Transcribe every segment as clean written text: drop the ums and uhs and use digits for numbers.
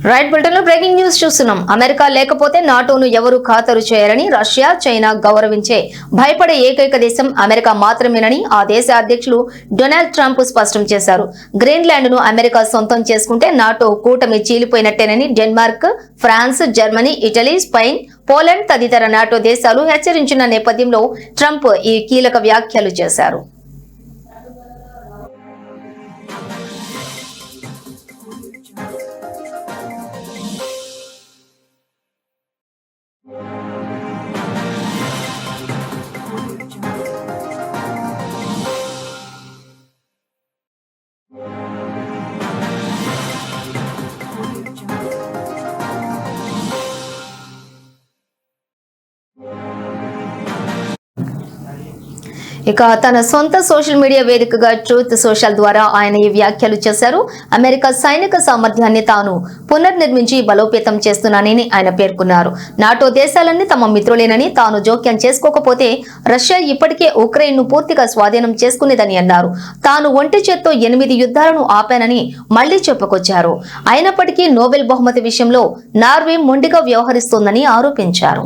Right bulletin లో breaking news చూస్తున్నాం. America లేకపోతే నాటోను ఎవరు ఖాతరు చేయరని రష్యా, చైనా గౌరవించే భయపడే ఏకైక దేశం అమెరికా మాత్రమేనని ఆ దేశ అధ్యక్షులు డొనాల్డ్ ట్రంప్ స్పష్టం చేశారు. గ్రీన్లాండ్ ను అమెరికా సొంతం చేసుకుంటే నాటో కూటమి చీలిపోయినట్టేనని Denmark, France, Germany, Italy, Spain, Poland తదితర నాటో దేశాలు హెచ్చరించిన నేపథ్యంలో ట్రంప్ ఈ కీలక వ్యాఖ్యలు చేశారు. ఇక తన సొంత సోషల్ మీడియా వేదికగా ట్రూత్ సోషల్ ద్వారా ఆయన ఈ వ్యాఖ్యలు చేశారు. అమెరికా సైనిక సామర్థ్యాన్ని తాను పునర్నిర్మించి బలోపేతం చేస్తున్నానని ఆయన పేర్కొన్నారు. నాటో దేశాలన్నీ తమ మిత్రులేనని, తాను జోక్యం చేసుకోకపోతే రష్యా ఇప్పటికే ఉక్రెయిన్ ను పూర్తిగా స్వాధీనం చేసుకునేదని అన్నారు. తాను ఒంటి చేత్తో 8 యుద్ధాలను ఆపానని మళ్లీ చెప్పుకొచ్చారు. అయినప్పటికీ నోబెల్ బహుమతి విషయంలో నార్వే మొండిగా వ్యవహరిస్తోందని ఆరోపించారు.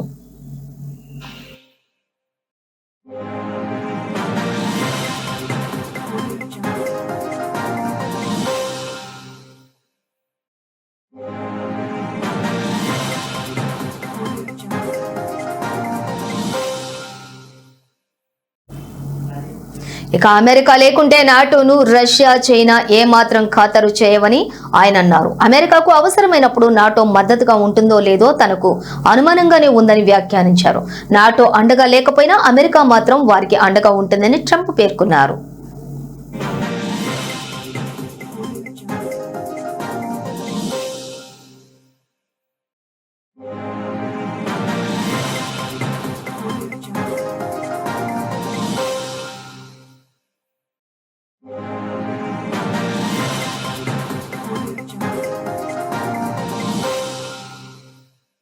ఇక అమెరికా లేకుంటే నాటోను రష్యా, చైనా ఏమాత్రం ఖాతరు చేయవని ఆయన అన్నారు. అమెరికాకు అవసరమైనప్పుడు నాటో మద్దతుగా ఉంటుందో లేదో తనకు అనుమానంగానే ఉందని వ్యాఖ్యానించారు. నాటో అండగా లేకపోయినా అమెరికా మాత్రం వారికి అండగా ఉంటుందని ట్రంప్ పేర్కొన్నారు.